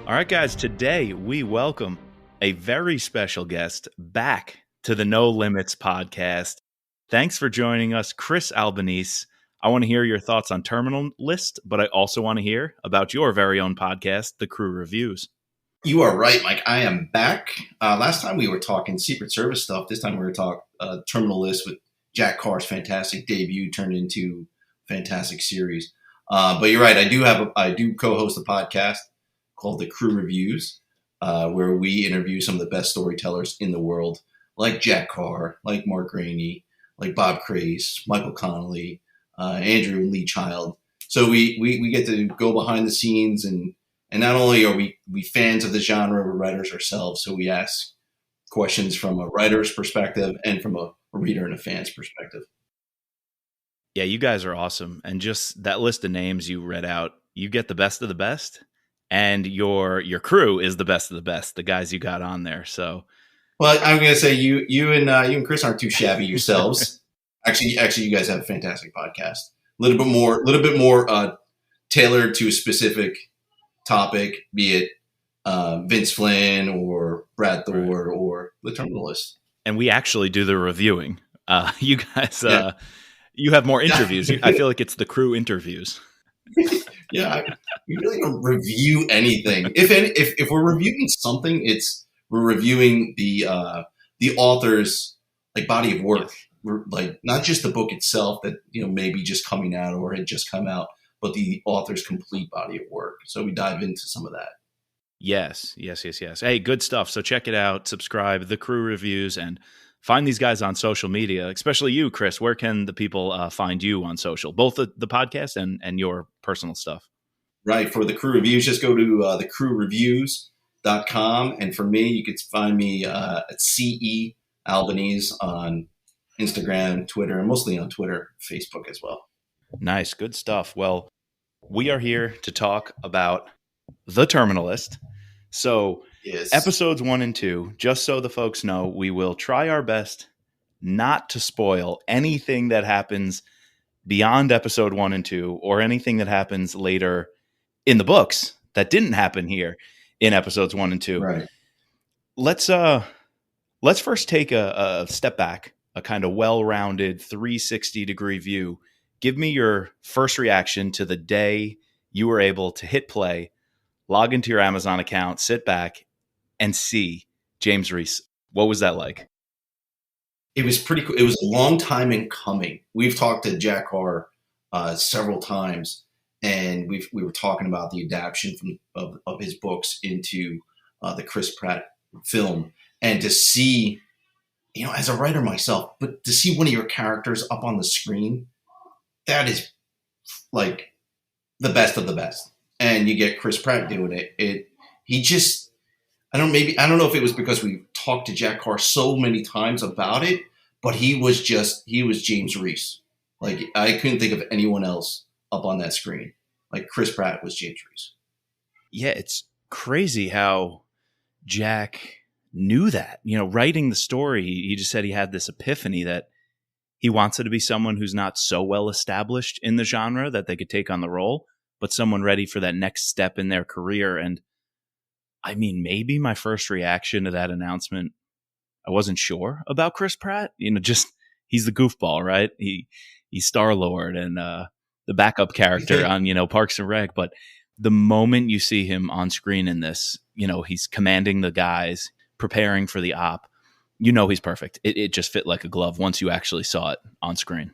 All right, guys, today we welcome a very special guest back to the No Limits podcast. Thanks for joining us, Chris Albanese. I want to hear your thoughts on Terminal List, but I also want to hear about your very own podcast, The Crew Reviews. You are right, Mike. I am back. Last time we were talking Secret Service stuff. This time we're going to talk Terminal List with Jack Carr's fantastic debut turned into a fantastic series. But you're right. I do co-host a podcast called The Crew Reviews, where we interview some of the best storytellers in the world, like Jack Carr, like Mark Rainey, like Bob Craze, Michael Connolly, Andrew and Lee Child. So we get to go behind the scenes, and not only are we fans of the genre, we're writers ourselves, so we ask questions from a writer's perspective and from a reader and a fan's perspective. Yeah, you guys are awesome. And just that list of names you read out, you get the best of the best. And your crew is the best of the best, the guys you got on there. So, well, I'm going to say you and Chris aren't too shabby yourselves. actually, you guys have a fantastic podcast. A little bit more tailored to a specific topic, be it Vince Flynn or Brad Thor or the Terminal List. And we actually do the reviewing. You guys, you have more interviews. I feel like it's the crew interviews. Yeah, we really don't review anything. If we're reviewing something, we're reviewing the author's like body of work. We're like not just the book itself that maybe just coming out or had just come out, but the author's complete body of work. So we dive into some of that. Yes. Hey, good stuff. So check it out. Subscribe, The Crew Reviews, and find these guys on social media, especially you, Chris. Where can the people find you on social, both the podcast and your personal stuff? Right. For The Crew Reviews, just go to thecrewreviews.com. And for me, you can find me at CE Albanese on Instagram, Twitter, and mostly on Twitter, Facebook as well. Nice. Good stuff. Well, we are here to talk about The Terminal List. So yes. Episodes 1 and 2, just so the folks know, we will try our best not to spoil anything that happens beyond episode 1 and 2 or anything that happens later in the books that didn't happen here in episodes 1 and 2. Right. Let's first take a step back, a kind of well-rounded 360-degree view. Give me your first reaction to the day you were able to hit play, log into your Amazon account, sit back, and see James Reece. What was that like? It was pretty cool. It was a long time in coming. We've talked to Jack Carr several times, and we were talking about the adaptation of his books into the Chris Pratt film. And to see, as a writer myself, but to see one of your characters up on the screen, that is like the best of the best. And you get Chris Pratt doing it. I don't know if it was because we talked to Jack Carr so many times about it, but he was James Reece. Like I couldn't think of anyone else up on that screen. Like Chris Pratt was James Reece. Yeah, it's crazy how Jack knew that. Writing the story, he just said he had this epiphany that he wants it to be someone who's not so well established in the genre that they could take on the role, but someone ready for that next step in their career. And I mean, maybe my first reaction to that announcement, I wasn't sure about Chris Pratt. Just he's the goofball, right? He's Star-Lord and the backup character on, Parks and Rec. But the moment you see him on screen in this, he's commanding the guys, preparing for the op, he's perfect. It just fit like a glove once you actually saw it on screen.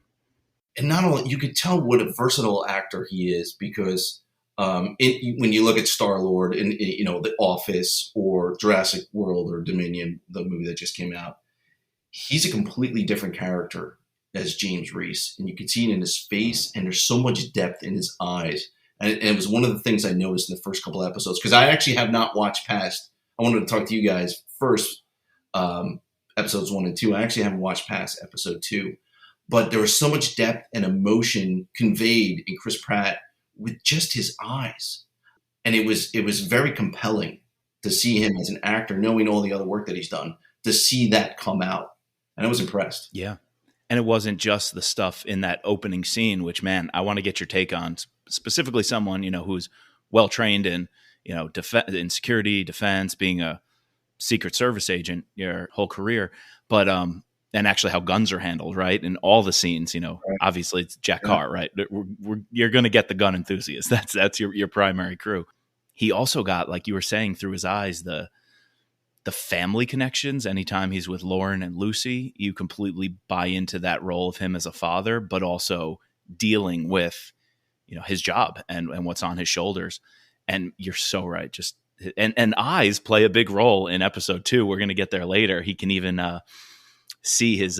And not only, you could tell what a versatile actor he is because when you look at Star-Lord in The Office or Jurassic World or Dominion, the movie that just came out, he's a completely different character as James Reece. And you can see it in his face, and there's so much depth in his eyes. And it was one of the things I noticed in the first couple of episodes, because I actually have not watched past. I wanted to talk to you guys first, episodes 1 and 2. I actually haven't watched past episode 2. But there was so much depth and emotion conveyed in Chris Pratt with just his eyes. And it was very compelling to see him as an actor, knowing all the other work that he's done, to see that come out. And I was impressed. Yeah. And it wasn't just the stuff in that opening scene, which, man, I want to get your take on, specifically someone, who's well-trained in in security, defense, being a Secret Service agent your whole career, but and actually how guns are handled, right? In all the scenes, Right. obviously it's Jack Carr, right? You're going to get the gun enthusiast. That's your primary crew. He also got, like you were saying, through his eyes, the family connections. Anytime he's with Lauren and Lucy, you completely buy into that role of him as a father, but also dealing with, his job and what's on his shoulders. And you're so right. Just and eyes play a big role in episode 2. We're going to get there later. He can even see his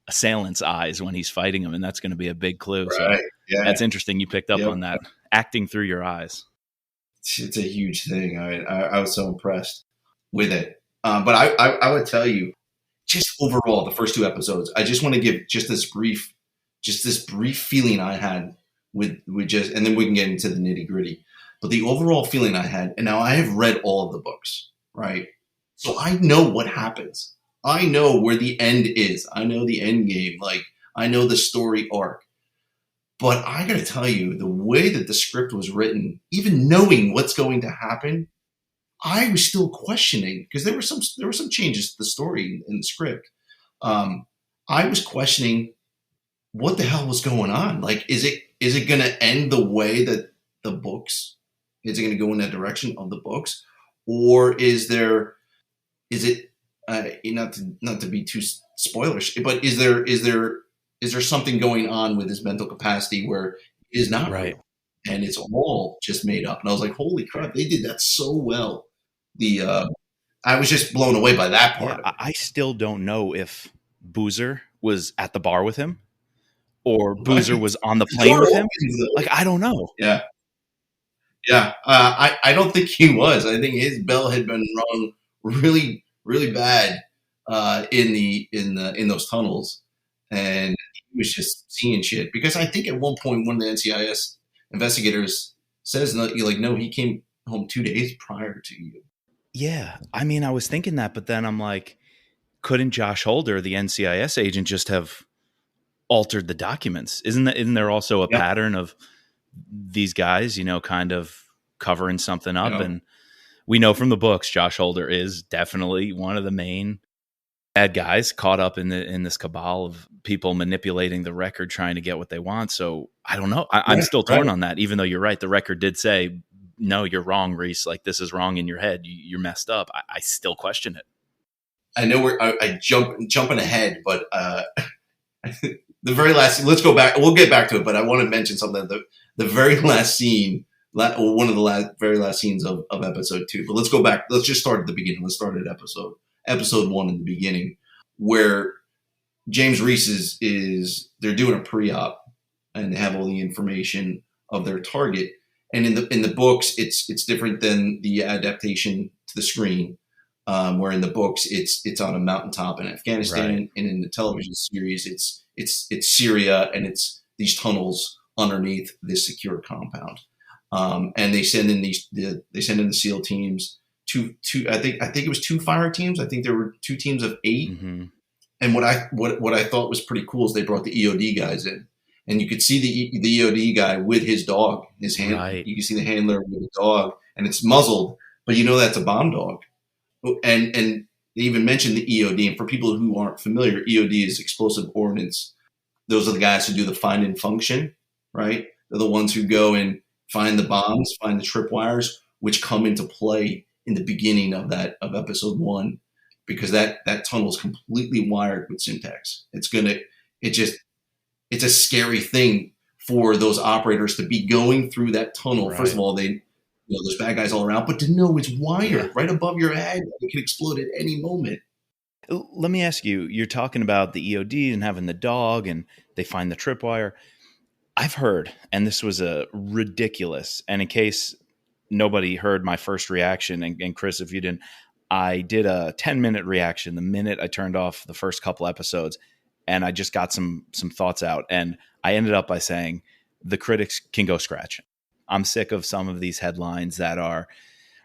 assailant's eyes when he's fighting him, and that's going to be a big clue. Right. So Yeah. that's interesting. You picked up on that, acting through your eyes. It's a huge thing. I was so impressed with it. But I would tell you, just overall, the first 2 episodes, I just want to give just this brief feeling I had with just, and then we can get into the nitty gritty. But the overall feeling I had, and now I have read all of the books, right? So I know what happens. I know where the end is. I know the end game. Like, I know the story arc. But I got to tell you, the way that the script was written, even knowing what's going to happen, I was still questioning, because there were some changes to the story in the script. I was questioning what the hell was going on. Like, is it going to end the way that the books? Is it going to go in that direction of the books, or is it not to be too spoilerish, but is there something going on with his mental capacity where it is not right, real, and it's all just made up? And I was like, holy crap, they did that so well. I was just blown away by that part. Yeah, I still don't know if Boozer was at the bar with him or Boozer was on the plane with him. Like, I don't know. Yeah. Yeah. I don't think he was. I think his bell had been rung really, really bad in those tunnels. And he was just seeing shit. Because I think at one point, one of the NCIS investigators says, no, he came home 2 days prior to you. Yeah. I mean, I was thinking that, but then I'm like, couldn't Josh Holder, the NCIS agent, just have altered the documents? Isn't there also a pattern of these guys, kind of covering something up? And we know from the books, Josh Holder is definitely one of the main bad guys caught up in this cabal of people manipulating the record, trying to get what they want. So I don't know. I'm still torn on that, even though you're right. The record did say, no, you're wrong, Reece. Like, this is wrong in your head. You're messed up. I still question it. I know I jumping ahead, but the very last, let's go back. We'll get back to it, but I want to mention something. The very last scene, one of the very last scenes of episode 2. But let's go back. Let's just start at the beginning. Let's start at episode 1 in the beginning, where James Reece is they're doing a pre-op and they have all the information of their target. And in the books, it's different than the adaptation to the screen. Where in the books it's on a mountaintop in Afghanistan, right. And in the television series it's Syria, and it's these tunnels underneath this secure compound. And they send in the SEAL teams. Two I think it was 2 fire teams. I think there were 2 teams of 8. Mm-hmm. And what I thought was pretty cool is they brought the EOD guys in, and you could see the EOD guy with his dog, his hand. Right. You can see the handler with the dog, and it's muzzled, but that's a bomb dog. And they even mentioned the EOD. And for people who aren't familiar, EOD is explosive ordnance. Those are the guys who do the find and function, right? They're the ones who go and find the bombs, find the tripwires, which come into play in the beginning of episode 1, because that tunnel is completely wired with Syntax. It's a scary thing for those operators to be going through that tunnel. Right. First of all, there's bad guys all around, but to know it's wired right above your head, it can explode at any moment. Let me ask you, you're talking about the EOD and having the dog, and they find the tripwire. I've heard, and this was a ridiculous, and in case nobody heard my first reaction, and Chris, if you didn't, I did a 10-minute reaction the minute I turned off the first couple episodes, and I just got some thoughts out, and I ended up by saying the critics can go scratch. I'm sick of some of these headlines that are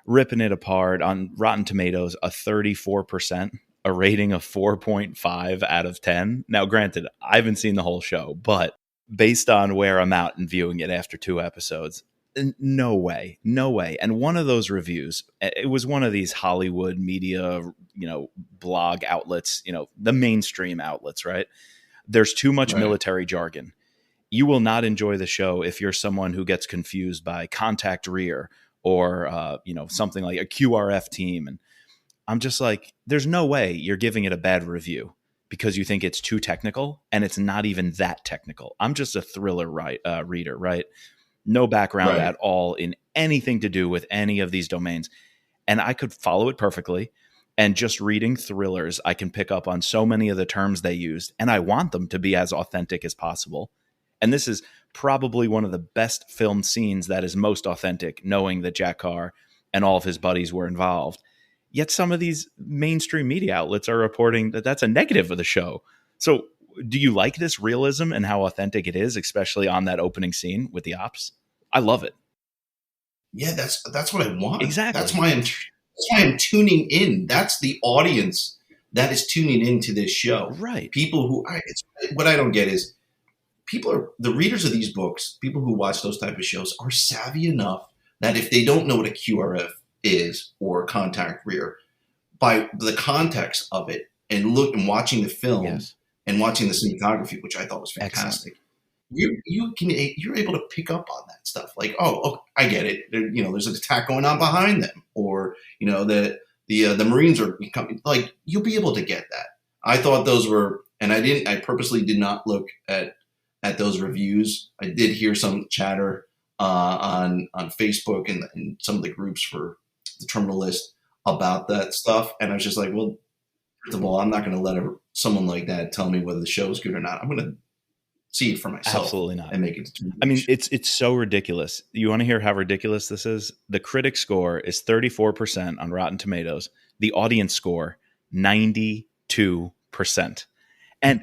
ripping it apart. On Rotten Tomatoes, a 34%, a rating of 4.5 out of 10. Now, granted, I haven't seen the whole show, but based on where I'm at and viewing it after 2 episodes, No way. No way. And one of those reviews, it was one of these Hollywood media, blog outlets, the mainstream outlets, right? There's too much Right. military jargon. You will not enjoy the show if you're someone who gets confused by contact rear or, something like a QRF team. And I'm just like, there's no way you're giving it a bad review because you think it's too technical, and it's not even that technical. I'm just a thriller reader, right? No background Right. at all in anything to do with any of these domains. And I could follow it perfectly. And just reading thrillers, I can pick up on so many of the terms they used, and I want them to be as authentic as possible. And this is probably one of the best filmed scenes that is most authentic, knowing that Jack Carr and all of his buddies were involved. Yet some of these mainstream media outlets are reporting that that's a negative of the show. So do you like this realism and how authentic it is, especially on that opening scene with the ops? I love it. Yeah, that's what I want. Exactly. That's why I'm tuning in. That's the audience that is tuning into this show. Right. People who what I don't get is the readers of these books, people who watch those type of shows, are savvy enough that if they don't know what a QRF is or contact rear, by the context of it and watching the film and watching the cinematography, which I thought was fantastic. Excellent. You're able to pick up on that stuff. Like, oh, I get it. There's an attack going on behind them, or the Marines are coming. Like, you'll be able to get that. I thought those were, and I purposely did not look at those reviews. I did hear some chatter on Facebook and some of the groups for the Terminal List about that stuff, and I was just like, well, first of all, I'm not going to let someone like that tell me whether the show is good or not. I'm going to see it for myself. Absolutely not. And make it determination. I mean, it's so ridiculous. You want to hear how ridiculous this is? The critic score is 34% on Rotten Tomatoes. The audience score, 92%. And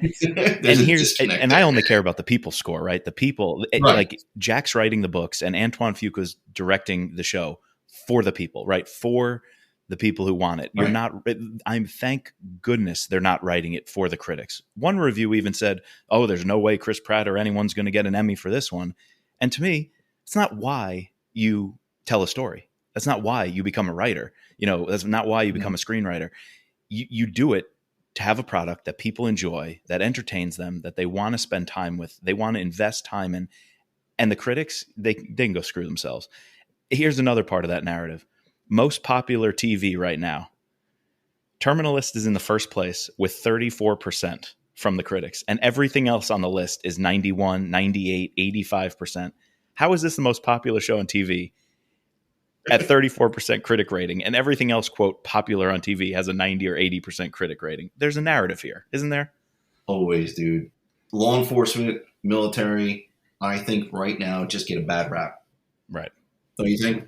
I only care about the people score, right? The people, right. Like Jack's writing the books and Antoine Fuqua's directing the show for the people, right? For the people who want it. You're not, thank goodness they're not writing it for the critics. One review even said, oh, there's no way Chris Pratt or anyone's going to get an Emmy for this one. And to me, it's not why you tell a story. That's not why you become a writer. That's not why you become a screenwriter. You do it to have a product that people enjoy, that entertains them, that they want to spend time with, they want to invest time in. And the critics, they can go screw themselves. Here's another part of that narrative. Most popular TV right now, Terminal List is in the first place with 34% from the critics. And everything else on the list is 91, 98, 85%. How is this the most popular show on TV at 34% critic rating? And everything else, quote, popular on TV has a 90 or 80% critic rating. There's a narrative here, isn't there? Always, dude. Law enforcement, military, I think right now just get a bad rap. Right. Don't you think?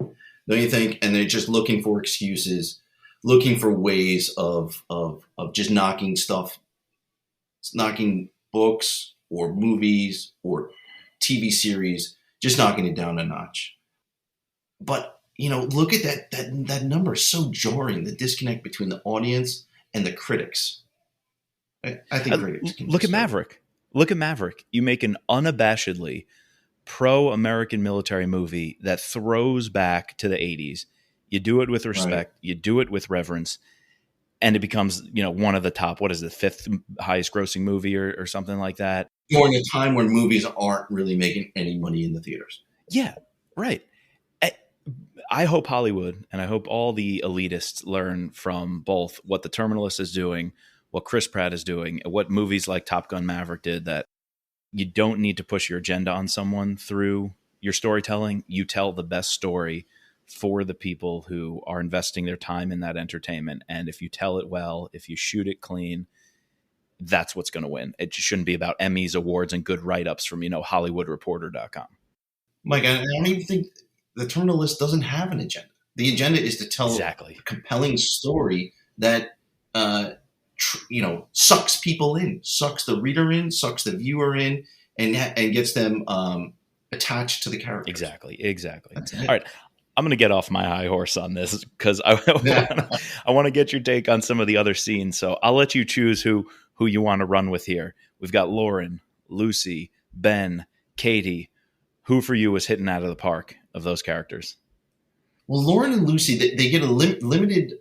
Don't you think? And they're just looking for excuses, looking for ways of just knocking books or movies or TV series, just knocking it down a notch. But, look at that number is so jarring, the disconnect between the audience and the critics. I think critics can look at Maverick. Look at Maverick. You make an unabashedly pro-American military movie that throws back to the 80s. You do it with respect. Right. You do it with reverence. And it becomes, one of the top, what is the fifth highest grossing movie or something like that. During a time when movies aren't really making any money in the theaters. Yeah, right. I hope Hollywood and I hope all the elitists learn from both what the Terminal List is doing, what Chris Pratt is doing, and what movies like Top Gun Maverick did, that you don't need to push your agenda on someone through your storytelling. You tell the best story for the people who are investing their time in that entertainment. And if you tell it well, if you shoot it clean, that's what's going to win. It shouldn't be about Emmys, awards, and good write-ups from, HollywoodReporter.com. Mike, I don't even think the Terminal List doesn't have an agenda. The agenda is to tell a compelling story that, sucks people in, sucks the reader in, sucks the viewer in, and gets them attached to the characters. Exactly. All right. I'm going to get off my high horse on this because I want to get your take on some of the other scenes. So I'll let you choose who you want to run with here. We've got Lauren, Lucy, Ben, Katie. Who for you was hitting out of the park of those characters. Well, Lauren and Lucy, they get a limited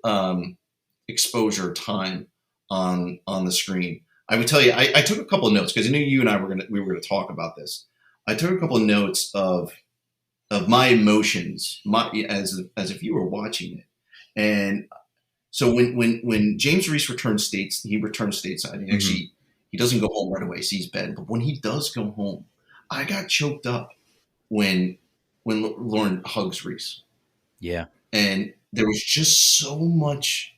exposure time on the screen. I would tell you, I took a couple of notes because I knew you and I were gonna talk about this. I took a couple of notes of my emotions, as if you were watching it. And so when James Reece returns stateside. And actually, he doesn't go home right away. Sees Ben, but when he does go home, I got choked up when Lauren hugs Reece. Yeah, and there was just so much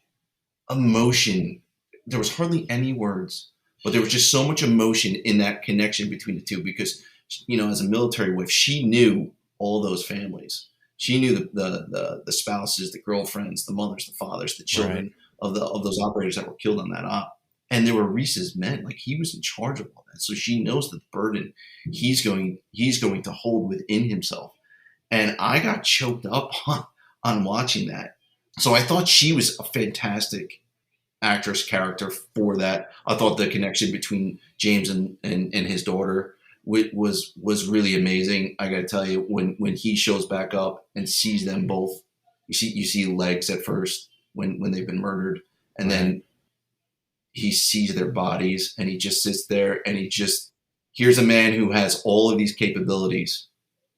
emotion. There was hardly any words, but there was just so much emotion in that connection between the two because, as a military wife, she knew all those families. She knew the spouses, the girlfriends, the mothers, the fathers, the children of those operators that were killed on that op. And they were Reece's men. Like, he was in charge of all that. So she knows the burden he's going to hold within himself. And I got choked up on watching that. So I thought she was a fantastic actress character for that. I thought the connection between James and his daughter was really amazing. I got to tell you, when he shows back up and sees them both, you see legs at first when they've been murdered, and then he sees their bodies and he just sits there and here's a man who has all of these capabilities,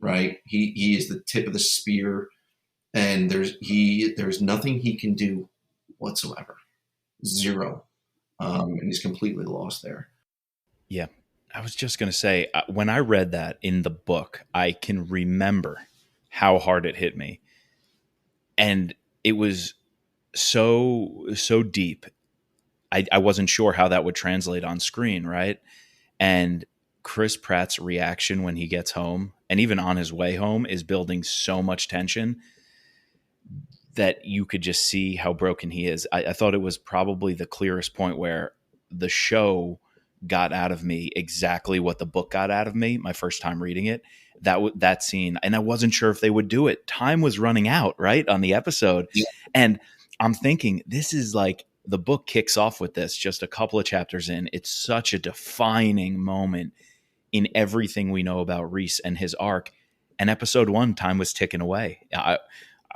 right? He is the tip of the spear, and there's nothing he can do whatsoever. Zero. And he's completely lost there. Yeah. I was just going to say, when I read that in the book, I can remember how hard it hit me. And it was so deep. I wasn't sure how that would translate on screen, right? And Chris Pratt's reaction when he gets home, and even on his way home, is building so much tension that you could just see how broken he is. I thought it was probably the clearest point where the show got out of me exactly what the book got out of me my first time reading it. That scene, and I wasn't sure if they would do it. Time was running out, right, on the episode. Yeah. And I'm thinking, this is like, the book kicks off with this just a couple of chapters in. It's such a defining moment in everything we know about Reece and his arc. And episode 1, time was ticking away. I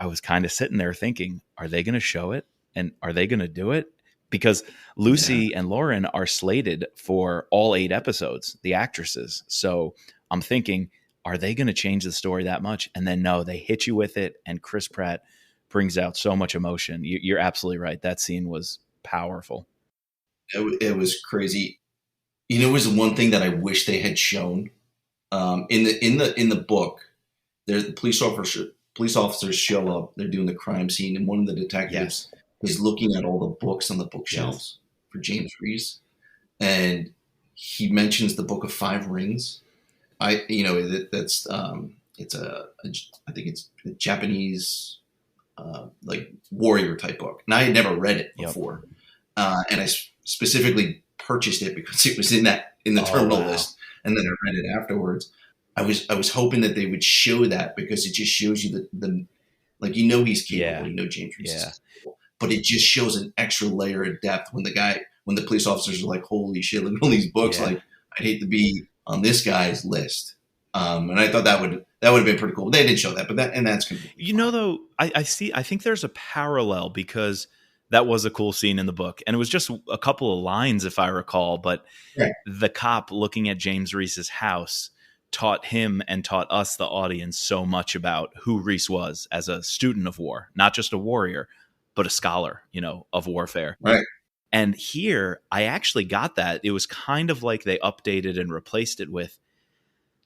was kind of sitting there thinking, are they going to show it? And are they going to do it? Because Lucy and Lauren are slated for all 8 episodes, the actresses. So I'm thinking, are they going to change the story that much? And then no, they hit you with it. And Chris Pratt brings out so much emotion. You're absolutely right. That scene was powerful. It was crazy. It was one thing that I wish they had shown. In the book, there's the police officers show up. They're doing the crime scene, and one of the detectives is looking at all the books on the bookshelves for James Reece, and he mentions the Book of Five Rings. I think it's a Japanese like warrior type book, and I had never read it before, and I specifically purchased it because it was in the terminal list, and then I read it afterwards. I was hoping that they would show that because it just shows you the like, he's capable, James Reece is capable, but it just shows an extra layer of depth when the police officers are like, holy shit, look at all these books, like, I'd hate to be on this guy's list. And I thought that would have been pretty cool. They didn't show that, but that's completely fine. Though, I think there's a parallel because that was a cool scene in the book, and it was just a couple of lines, if I recall. But the cop looking at James Reece's house taught him and taught us, the audience, so much about who Reece was as a student of war, not just a warrior, but a scholar, of warfare. Right. And here, I actually got that. It was kind of like they updated and replaced it with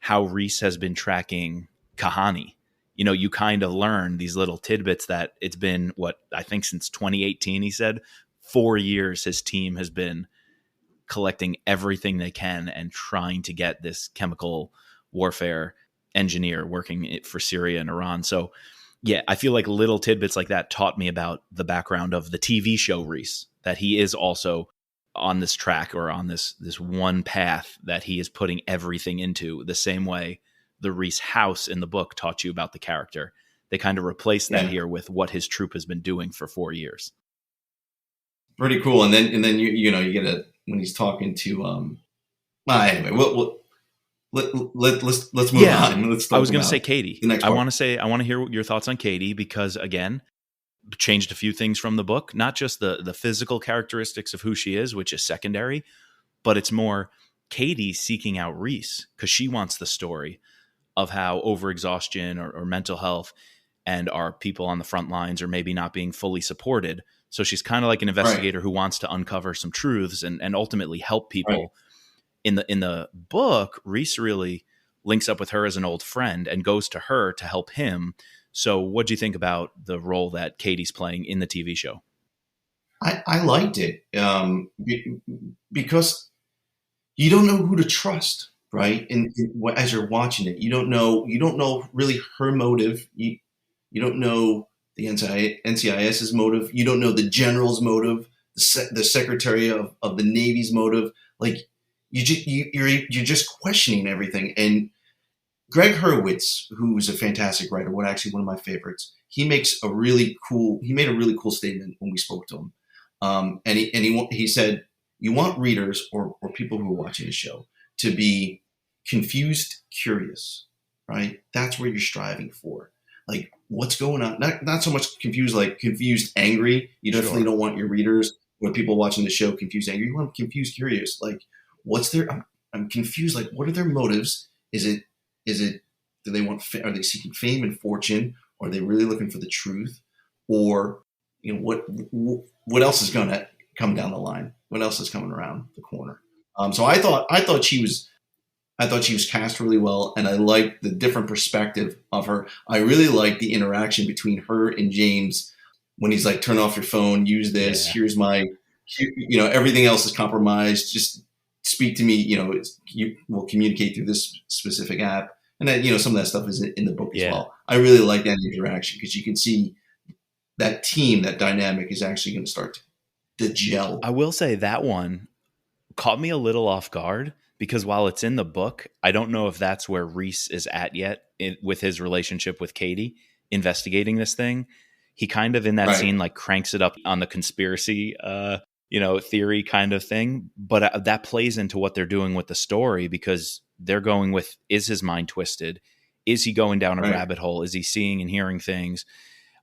how Reece has been tracking Kahani. You kind of learn these little tidbits that it's been, I think since 2018, he said, 4 years his team has been collecting everything they can and trying to get this chemical warfare engineer working for Syria and Iran. So yeah, I feel like little tidbits like that taught me about the background of the TV show Reece, that he is also on this track or on this one path that he is putting everything into, the same way the Reece house in the book taught you about the character. They kind of replaced that here with what his troop has been doing for 4 years. Pretty cool. And then you get when he's talking to anyway, let's move Yeah, on. Let's I talk was going to say about Katie. the next I part. want to hear your thoughts on Katie because, again, changed a few things from the book, not just the physical characteristics of who she is, which is secondary, but it's more Katie seeking out Reece because she wants the story of how overexhaustion or mental health and our people on the front lines are maybe not being fully supported. So she's kind of like an Right, investigator who wants to uncover some truths and ultimately help right. people. In the book, Reece really links up with her as an old friend and goes to her to help him. So what do you think about the role that Katie's playing in the TV show? I liked it because you don't know who to trust, right? And as you're watching it, you don't know really her motive. You don't know the NCIS's motive. You don't know the general's motive, the secretary of the Navy's motive. Like you're just questioning everything. And Greg Hurwitz, who's a fantastic writer, actually one of my favorites, he made a really cool statement when we spoke to him. He said, you want readers or people who are watching the show to be confused, curious, right? That's what you're striving for. Like, what's going on? Not so much confused, like confused, angry. You definitely Sure. don't want your readers or people watching the show confused, angry. You want them confused, curious. Like, what's their? I'm confused. Like, what are their motives? Is it? Do they want? Are they seeking fame and fortune? Or are they really looking for the truth? Or what else is going to come down the line? What else is coming around the corner? So I thought she was cast really well, and I liked the different perspective of her. I really liked the interaction between her and James when he's like, "Turn off your phone, use this. Yeah. Here's everything else is compromised. Just speak to me. We'll communicate through this specific app." And then some of that stuff is in the book as well. I really like that interaction because you can see that team, that dynamic is actually going to start to gel. I will say that one caught me a little off guard because while it's in the book, I don't know if that's where Reece is at yet with his relationship with Katie investigating this thing. He kind of in that scene like cranks it up on the conspiracy theory kind of thing, but that plays into what they're doing with the story because they're going with, is his mind twisted? Is he going down a rabbit hole? Is he seeing and hearing things?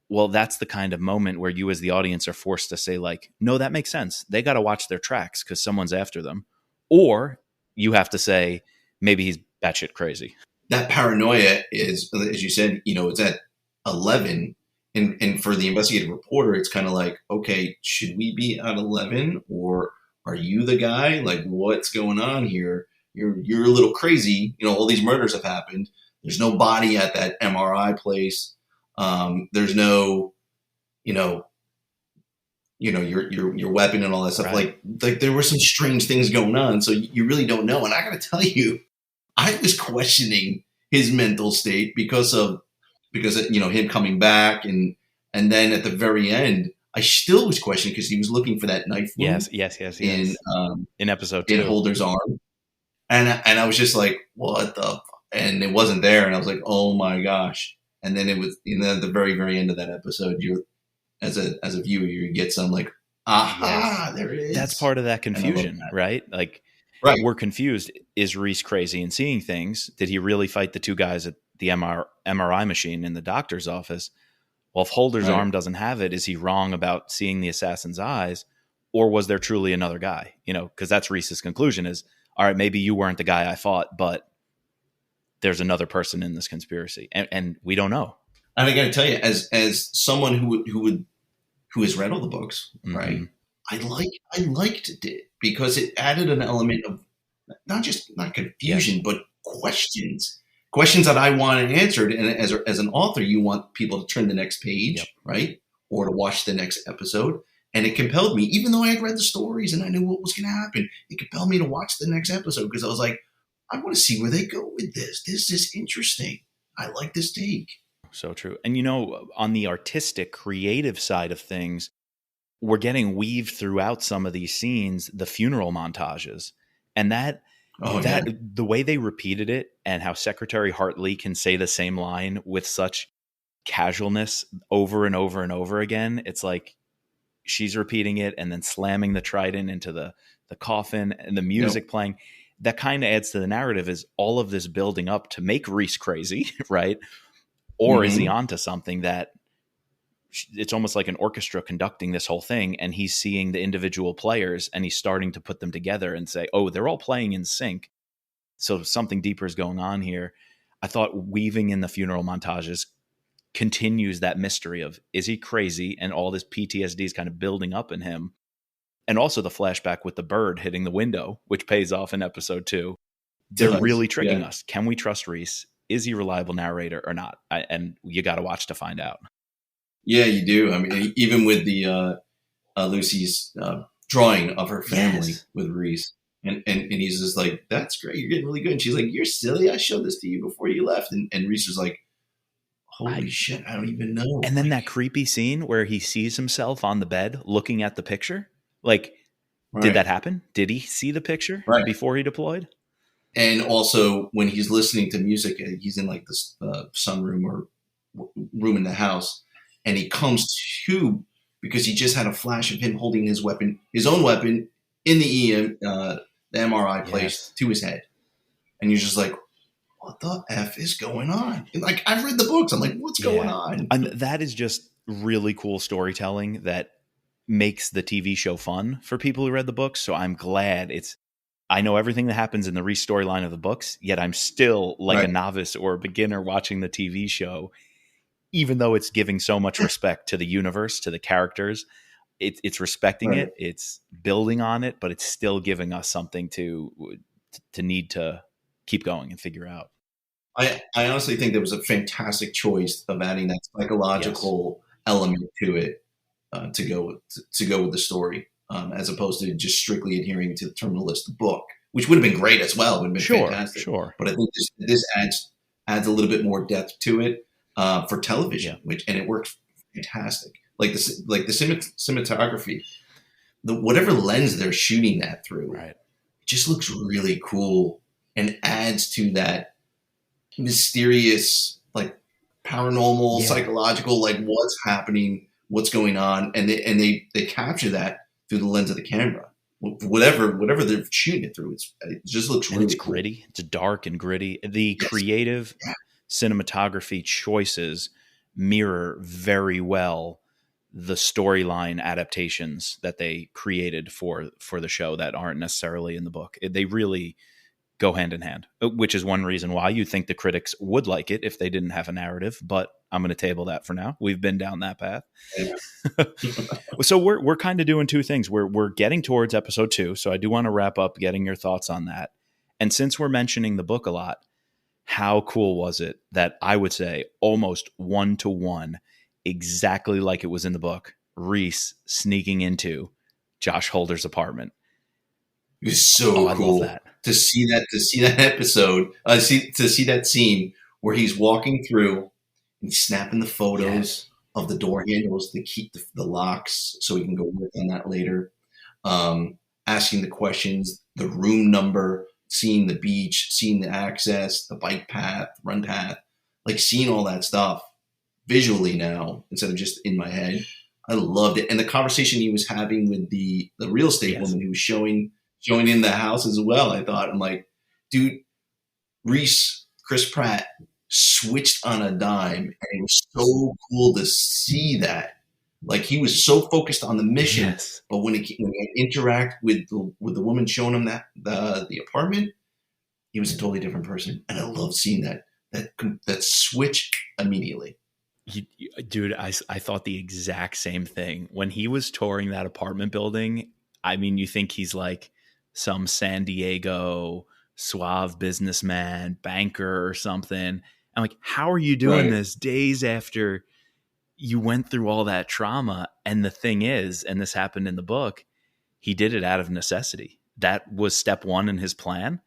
Well, that's the kind of moment where you as the audience are forced to say like, no, that makes sense. They got to watch their tracks because someone's after them. Or you have to say, maybe he's batshit crazy. That paranoia is, as you said, it's at 11. And for the investigative reporter, it's kind of like, okay, should we be at 11 or are you the guy? Like, what's going on here? You're a little crazy. All these murders have happened. There's no body at that MRI place. There's no, your weapon and all that stuff. Right. Like there were some strange things going on. So you really don't know. And I got to tell you, I was questioning his mental state because of him coming back and then at the very end, I still was questioning because he was looking for that knife wound. Yes. In episode 2. In Holder's arm. And I was just like, what the? And it wasn't there. And I was like, oh my gosh. And then it was, at the very, very end of that episode, you're, as a viewer, you get some like, aha, yes. There it is. That's part of that confusion, right? Like, we're confused. Is Reece crazy and seeing things? Did he really fight the two guys at the MRI machine in the doctor's office? Well, if Holder's arm doesn't have it, is he wrong about seeing the assassin's eyes? Or was there truly another guy? Because that's Reece's conclusion is, all right, maybe you weren't the guy I fought, but there's another person in this conspiracy. And we don't know. And I got to tell you, as someone who has read all the books, right? I liked it because it added an element of not confusion, but questions that I wanted answered. And as an author, you want people to turn the next page, right? Or to watch the next episode. And it compelled me, even though I had read the stories and I knew what was going to happen, it compelled me to watch the next episode because I was like, I want to see where they go with this. This is interesting. I like this take. So true. And on the artistic, creative side of things, we're getting weaved throughout some of these scenes, the funeral montages. And the way they repeated it and how Secretary Hartley can say the same line with such casualness over and over and over again. It's like she's repeating it and then slamming the trident into the coffin and the music playing. that kind of adds to the narrative, is all of this building up to make Reece crazy, right? Or is he onto something that it's almost like an orchestra conducting this whole thing, and he's seeing the individual players and he's starting to put them together and say, oh, they're all playing in sync. So something deeper is going on here. I thought weaving in the funeral montages continues that mystery of, is he crazy? And all this PTSD is kind of building up in him. And also the flashback with the bird hitting the window, which pays off in episode 2. They're really tricking us. Can we trust Reece? Is he a reliable narrator or not? And you got to watch to find out. Yeah, you do. I mean, even with the Lucy's drawing of her family with Reece. And he's just like, that's great. You're getting really good. And she's like, you're silly. I showed this to you before you left. And Reece was like, holy shit, I don't even know. And then that creepy scene where he sees himself on the bed looking at the picture. Like, did that happen? Did he see the picture before he deployed? And also when he's listening to music, he's in like this sunroom or room in the house. And he comes to, because he just had a flash of him holding his weapon, his own weapon, in the MRI place to his head. And you're just like, what the F is going on? And like, I've read the books. I'm like, what's going on? And that is just really cool storytelling that makes the TV show fun for people who read the books. So I'm glad I know everything that happens in the Reece storyline of the books, yet I'm still like a novice or a beginner watching the TV show, even though it's giving so much respect to the universe, to the characters. It's respecting it, it's building on it, but it's still giving us something to need to keep going and figure out. I honestly think there was a fantastic choice of adding that psychological element to it to go with the story, as opposed to just strictly adhering to the Terminalist book, which would have been great as well. It would have been fantastic. Sure. But I think this adds a little bit more depth to it for television, and it works fantastic. Like the cinematography, whatever lens they're shooting that through, it just looks really cool and adds to that mysterious, like paranormal, psychological, like what's happening, what's going on, and they capture that through the lens of the camera. Whatever they're shooting it through, it just looks really it's cool. Gritty. It's dark and gritty. The creative cinematography choices mirror very well the storyline adaptations that they created for the show that aren't necessarily in the book. They really go hand in hand, which is one reason why you think the critics would like it if they didn't have a narrative. But I'm going to table that for now. We've been down that path. So we're kind of doing two things. We're getting towards episode 2. So I do want to wrap up getting your thoughts on that. And since we're mentioning the book a lot, how cool was it that I would say almost 1-to-1, exactly like it was in the book, Reece sneaking into Josh Holder's apartment? It was so cool to see that episode, to see that scene where he's walking through and he's snapping the photos of the door handles to keep the locks so he can go work on that later. Asking the questions, the room number, seeing the beach, seeing the access, the bike path, run path, like seeing all that stuff visually now instead of just in my head. I loved it. And the conversation he was having with the real estate woman who was showing in the house as well. I thought, I'm like, dude, Reece, Chris Pratt switched on a dime, and it was so cool to see that. Like, he was so focused on the mission, but when he interact with the woman showing him that the apartment, he was a totally different person. And I love seeing that switch immediately. Dude, I thought the exact same thing when he was touring that apartment building. I mean, you think he's like some San Diego suave businessman, banker or something. I'm like, how are you doing this days after you went through all that trauma? And the thing is, and this happened in the book, he did it out of necessity. That was step 1 in his plan,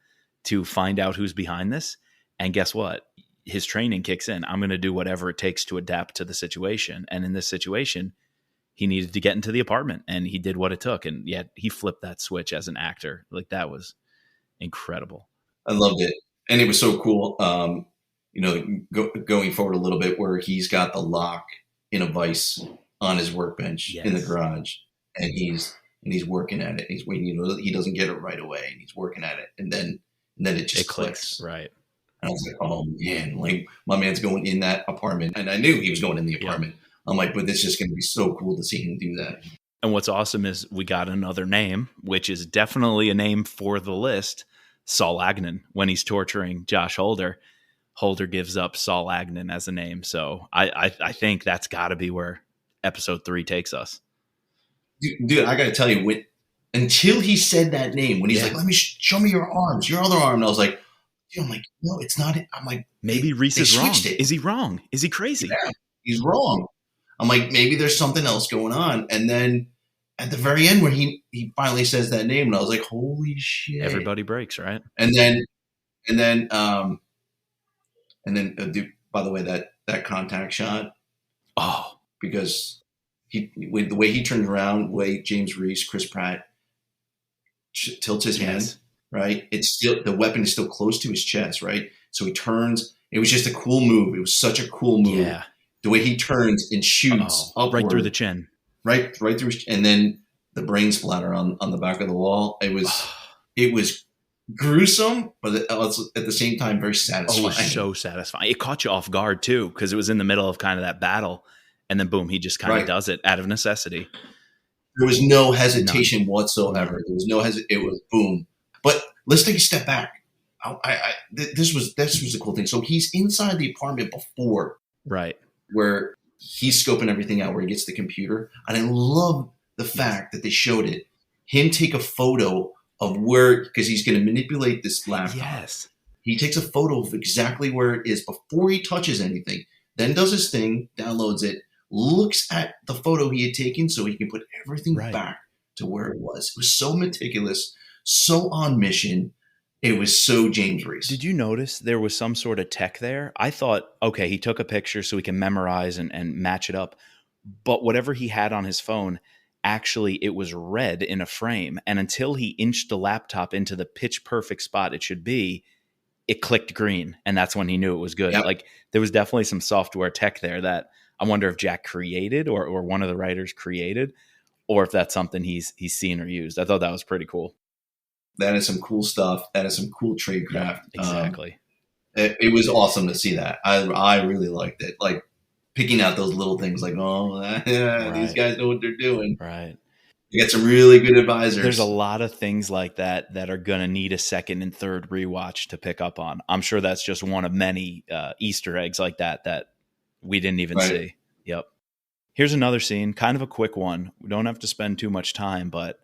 to find out who's behind this. And guess what? His training kicks in. I'm going to do whatever it takes to adapt to the situation. And in this situation, he needed to get into the apartment, and he did what it took. And yet he flipped that switch as an actor. Like, that was incredible. I loved it. And it was so cool. Going forward a little bit, where he's got the lock in a vise on his workbench in the garage, and he's working at it. He's waiting. He doesn't get it right away, and he's working at it. And then And then it just It clicks. clicks. Right. And I was like, oh man, like my man's going in that apartment. And I knew he was going in the apartment. Yep. I'm like, but it's just going to be so cool to see him do that. And what's awesome is we got another name, which is definitely a name for the list. Saul Agnon, when he's torturing Josh Holder. Holder gives up Saul Agnon as a name. So I think that's got to be where episode 3 takes us. Dude, I got to tell you, until he said that name, when he's like, let me show me your arms, your other arm. And I was like, I'm like, no, it's not it. I'm like, maybe Reece is wrong. Is he wrong? Is he crazy? Yeah, he's wrong. I'm like, maybe there's something else going on. And then at the very end, when he finally says that name, and I was like, holy shit. Everybody breaks, right? And then, dude, by the way, that contact shot. Oh, because the way he turns around, the way James Reece, Chris Pratt tilts his hand, right? It's still, the weapon is still close to his chest, right? So he turns. It was just a cool move. It was such a cool move. Yeah. The way he turns and shoots upward, right through the chin, right through, and then the brain splatter on the back of the wall. It was gruesome, but it was at the same time very satisfying. Oh, it was so satisfying. It caught you off guard too, because it was in the middle of kind of that battle, and then boom, he just kind of does it out of necessity. There was no hesitation whatsoever. There was no it was boom. But let's take a step back. This was the cool thing. So he's inside the apartment before, right, where he's scoping everything out, where he gets the computer, and I love the fact that they showed it. Him take a photo of where, because he's going to manipulate this laptop. Yes. He takes a photo of exactly where it is before he touches anything, then does his thing, downloads it, looks at the photo he had taken so he can put everything back to where it was. It was so meticulous, so on mission. It was so James Reece. Did you notice there was some sort of tech there? I thought, okay, he took a picture so he can memorize and match it up. But whatever he had on his phone, actually it was red in a frame. And until he inched the laptop into the pitch perfect spot it should be, it clicked green. And that's when he knew it was good. Yep. Like there was definitely some software tech there that I wonder if Jack created or one of the writers created, or if that's something he's seen or used. I thought that was pretty cool. That is some cool stuff. That is some cool tradecraft. Yeah, exactly. It was awesome to see that. I really liked it. Like picking out those little things like, these guys know what they're doing. Right. You get some really good advisors. There's a lot of things like that are going to need a second and third rewatch to pick up on. I'm sure that's just one of many Easter eggs like that we didn't even see. Yep. Here's another scene, kind of a quick one. We don't have to spend too much time, but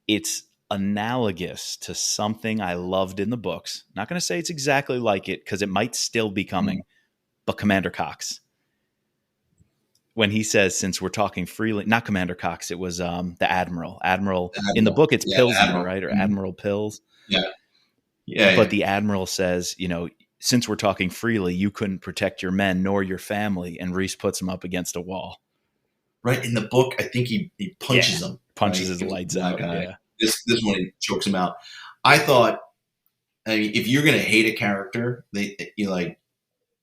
it's analogous to something I loved in the books. Not going to say it's exactly like it because it might still be coming, but Commander Cox. When he says, since we're talking freely, not Commander Cox, it was the Admiral. Admiral. In the book, it's Pilsner, right? Or Admiral Pills. Yeah. But the Admiral says, since we're talking freely, you couldn't protect your men nor your family. And Reece puts him up against a wall. Right. In the book, I think he punches him. Punches his lights out. Yeah. This one, he chokes him out. I thought, if you're going to hate a character,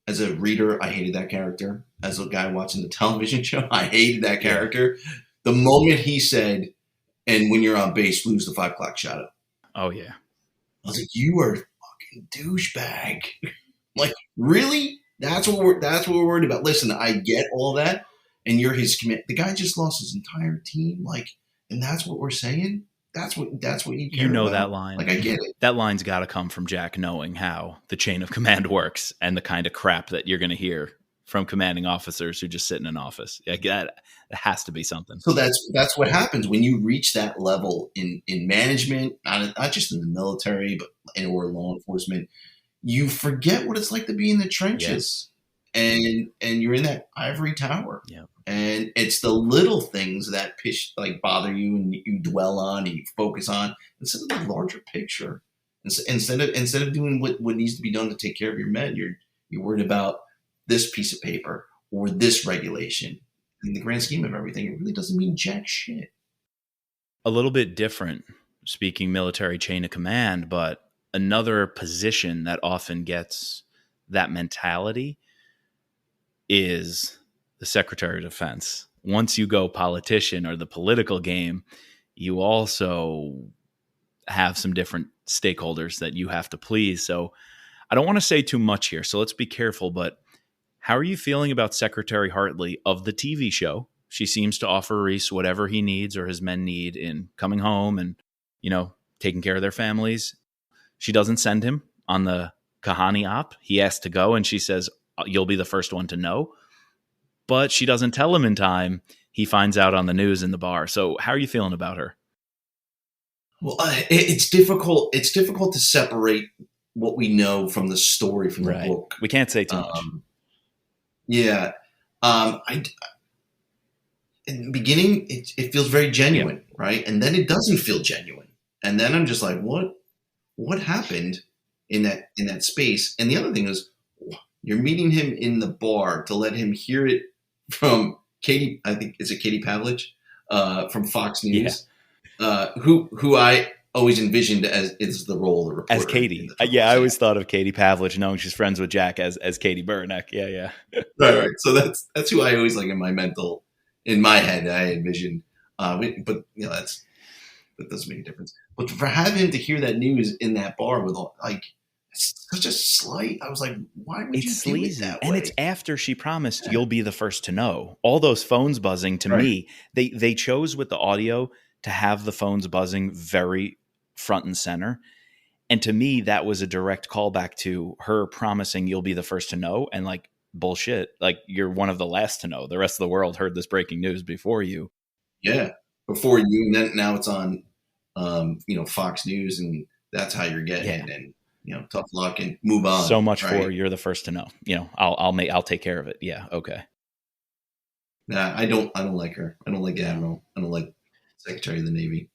as a reader, I hated that character. As a guy watching the television show, I hated that character. The moment he said, and when you're on base, lose the 5 o'clock shadow. Oh, yeah. I was like, you are a fucking douchebag. Like, really? That's what we're worried about. Listen, I get all that, and you're his command. The guy just lost his entire team. Like, and that's what we're saying? That's what you care about. That line. Like, I get it. That line's got to come from Jack knowing how the chain of command works and the kind of crap that you're going to hear from commanding officers who just sit in an office. Like that has to be something. So that's what happens when you reach that level in management, not just in the military, but or law enforcement. You forget what it's like to be in the trenches, and you're in that ivory tower. Yeah. And it's the little things that bother you and you dwell on and you focus on instead of the larger picture. Instead of doing what needs to be done to take care of your men, you're worried about this piece of paper or this regulation. In the grand scheme of everything, it really doesn't mean jack shit. A little bit different, speaking military chain of command, but another position that often gets that mentality is the Secretary of Defense. Once you go politician or the political game, you also have some different stakeholders that you have to please. So I don't want to say too much here, so let's be careful. But how are you feeling about Secretary Hartley of the TV show? She seems to offer Reece whatever he needs or his men need in coming home and, taking care of their families. She doesn't send him on the Kahani op. He has to go, and she says, you'll be the first one to know. But she doesn't tell him in time. He finds out on the news in the bar. So how are you feeling about her? Well, it's difficult. It's difficult to separate what we know from the story from the book. We can't say too much. Yeah. In the beginning, it feels very genuine, right? And then it doesn't feel genuine. And then I'm just like, what happened in that space? And the other thing is, you're meeting him in the bar to let him hear it from Katie. I think is it Katie Pavlich from Fox News, who I always envisioned as is the role of the reporter as Katie. I always thought of Katie Pavlich, knowing she's friends with Jack as Katie Burnack. Yeah. Right. So that's who I always in my head I envisioned. But that doesn't make a difference. But for having to hear that news in that bar with such a slight, I was like, why would you do it that way? And it's after she promised you'll be the first to know. All those phones buzzing to me, they chose with the audio to have the phones buzzing very front and center. And to me, that was a direct callback to her promising you'll be the first to know. And bullshit, you're one of the last to know. The rest of the world heard this breaking news before you. Yeah, before you. And then now it's on, Fox News, and that's how you're getting it. And tough luck and move on. So much for you're the first to know. I'll take care of it. Yeah, okay. Nah, I don't like her. I don't like the Admiral. I don't like Secretary of the Navy.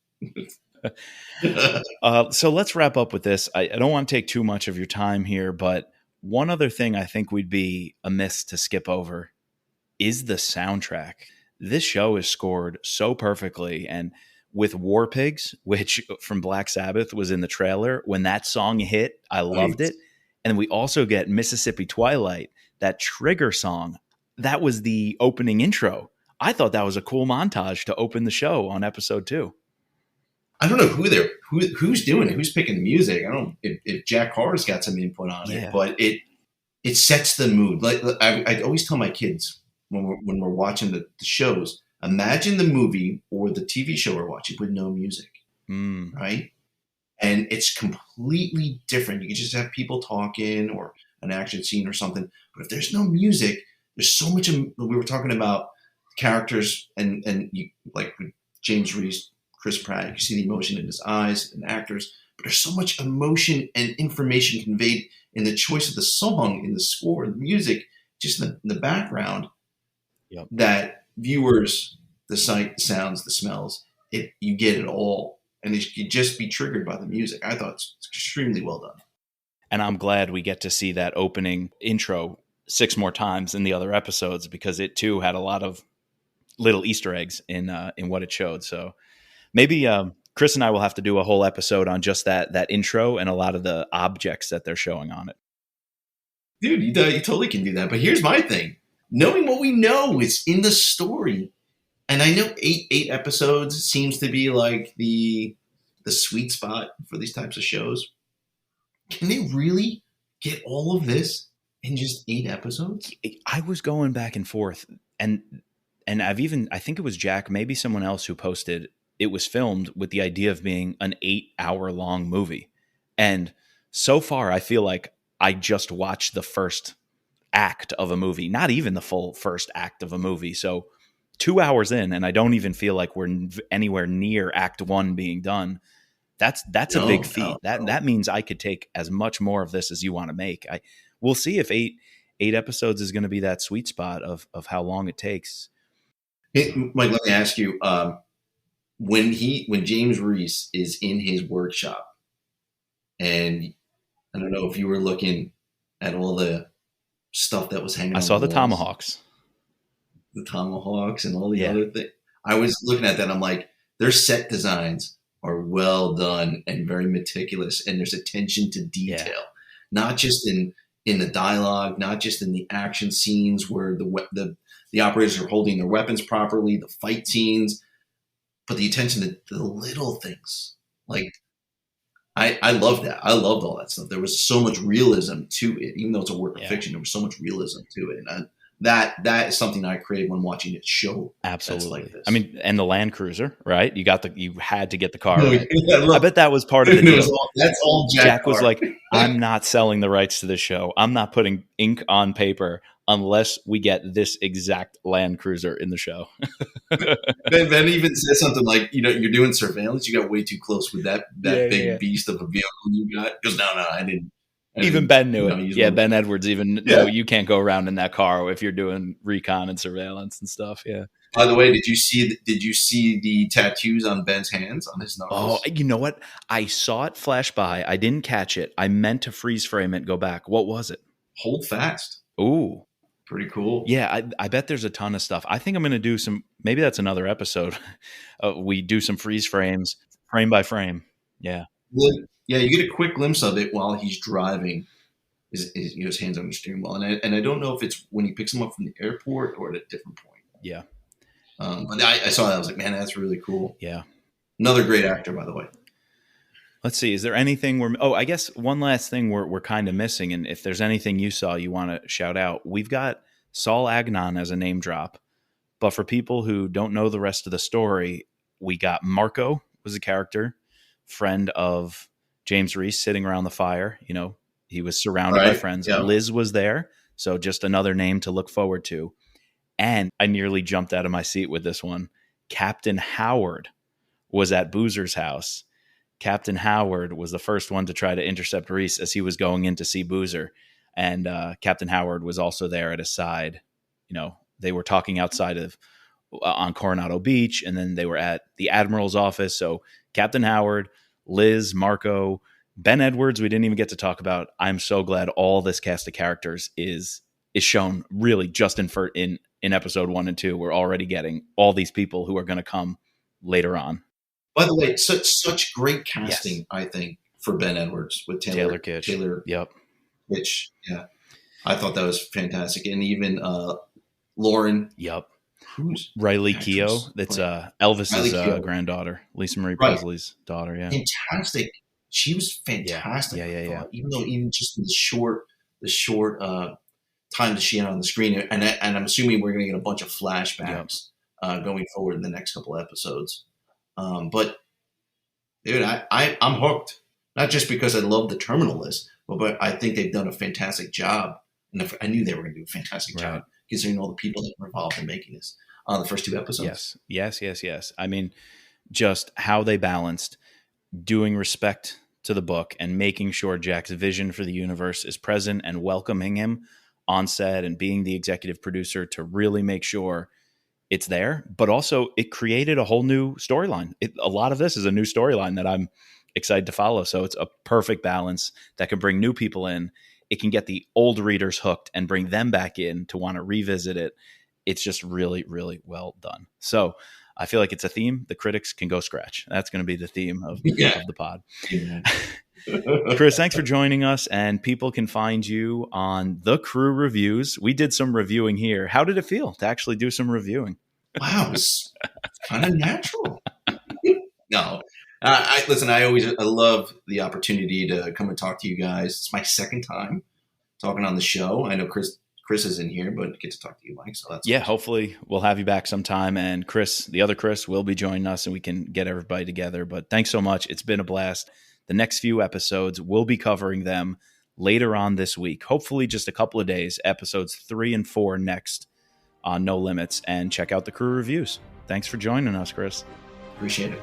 So let's wrap up with this. I don't want to take too much of your time here, but one other thing I think we'd be amiss to skip over is the soundtrack. This show is scored so perfectly, and with War Pigs, which from Black Sabbath was in the trailer, when that song hit, I loved it. And we also get Mississippi Twilight, that Trigger song. That was the opening intro. I thought that was a cool montage to open the show on episode 2. I don't know who's doing it, who's picking the music. I don't know if Jack Carr's got some input on it, but it sets the mood. I always tell my kids when we're watching the shows, imagine the movie or the TV show we're watching with no music, right? And it's completely different. You can just have people talking or an action scene or something. But if there's no music, there's so much. We were talking about characters and you, like James Reece, Chris Pratt, you see the emotion in his eyes and actors, but there's so much emotion and information conveyed in the choice of the song, in the score, the music, just in the background, that viewers, the sight, the sounds, the smells, you get it all. And it could just be triggered by the music. I thought it's extremely well done. And I'm glad we get to see that opening intro 6 more times in the other episodes, because it too had a lot of little Easter eggs in what it showed. So maybe Chris and I will have to do a whole episode on just that intro and a lot of the objects that they're showing on it. Dude, you totally can do that. But here's my thing. Knowing what we know is in the story. And I know 8 episodes seems to be like the sweet spot for these types of shows. Can they really get all of this in just 8 episodes? I was going back and forth, and I think it was Jack, maybe someone else, who posted it was filmed with the idea of being an 8-hour long movie. And so far, I feel like I just watched the first act of a movie, not even the full first act of a movie. So 2 hours in, and I don't even feel like we're anywhere near Act 1 being done. That's a big feat. That means I could take as much more of this as you want to make. We'll see if eight episodes is going to be that sweet spot of how long it takes. Mike, let me ask you, when James Reece is in his workshop, and I don't know if you were looking at all the stuff that was hanging on I saw the walls. tomahawks. The tomahawks and all the other things. I was looking at that. I'm like, their set designs are well done and very meticulous, and there's attention to detail, not just in the dialogue, not just in the action scenes where the operators are holding their weapons properly, the fight scenes, but the attention to the little things, like I love that. I loved all that stuff. There was so much realism to it, even though it's a work of fiction. There was so much realism to it, and that is something I crave when watching a show. Absolutely. Like this. I mean, and the Land Cruiser, right? You had to get the car. No, Right? yeah, I bet that was part of the deal. That's all Jack was like, I'm not selling the rights to this show. I'm not putting ink on paper unless we get this exact Land Cruiser in the show. Ben even says something like, you're doing surveillance. You got way too close with that big beast of a vehicle you got. Because no, I didn't. Even Ben knew it. Yeah, Ben Edwards even knew you can't go around in that car if you're doing recon and surveillance and stuff. Yeah. By the way, did you see the tattoos on Ben's hands, on his knuckles? Oh, you know what? I saw it flash by. I didn't catch it. I meant to freeze frame it and go back. What was it? Hold fast. Ooh. Pretty cool. Yeah, I bet there's a ton of stuff. I think I'm going to do some, maybe that's another episode. We do some freeze frames, frame by frame. Yeah. Yeah, you get a quick glimpse of it while he's driving his hands on the steering wheel. And I don't know if it's when he picks him up from the airport or at a different point. Yeah. But I saw that. I was like, man, that's really cool. Yeah. Another great actor, by the way. Let's see. Is there anything I guess one last thing we're kind of missing. And if there's anything you saw you want to shout out, we've got Saul Agnon as a name drop. But for people who don't know the rest of the story, we got Marco was a character, friend of James Reece, sitting around the fire. He was surrounded by friends. Yeah. Liz was there. So just another name to look forward to. And I nearly jumped out of my seat with this one. Captain Howard was at Boozer's house. Captain Howard was the first one to try to intercept Reece as he was going in to see Boozer. And Captain Howard was also there at his side. They were talking outside on Coronado Beach, and then they were at the Admiral's office. So Captain Howard, Liz, Marco, Ben Edwards, we didn't even get to talk about. I'm so glad all this cast of characters is shown really just in episode 1 and 2. We're already getting all these people who are going to come later on. By the way, such great casting, yes. I think, for Ben Edwards with Taylor Kitsch. Yep. Kitsch, yeah. I thought that was fantastic. And even Lauren. Yep. Who's Riley Keough? That's Elvis's granddaughter, Lisa Marie Presley's daughter. Yeah. Fantastic. She was fantastic. Yeah. Even just in the short time that she had on the screen, and I'm assuming we're going to get a bunch of flashbacks going forward in the next couple of episodes. But dude, I'm hooked. Not just because I love the Terminal List, but I think they've done a fantastic job. And I knew they were going to do a fantastic job considering all the people that were involved in making this on the first 2 episodes. Yes. I mean, just how they balanced doing respect to the book and making sure Jack's vision for the universe is present and welcoming him on set and being the executive producer to really make sure it's there. But also it created a whole new storyline. A lot of this is a new storyline that I'm excited to follow. So it's a perfect balance that can bring new people in. It can get the old readers hooked and bring them back in to want to revisit it. It's just really, really well done. So I feel like it's a theme the critics can go scratch. That's going to be the theme of the pod. Yeah. Chris, thanks for joining us. And people can find you on The Crew Reviews. We did some reviewing here. How did it feel to actually do some reviewing? Wow, it's kind of natural. No. I love the opportunity to come and talk to you guys. It's my second time talking on the show. I know Chris is in here, but get to talk to you, Mike. So that's awesome. Hopefully we'll have you back sometime. And Chris, the other Chris, will be joining us and we can get everybody together. But thanks so much. It's been a blast. The next few episodes, we'll be covering them later on this week. Hopefully just a couple of days, episodes 3 and 4 next on No Limits. And check out the Crew Reviews. Thanks for joining us, Chris. Appreciate it.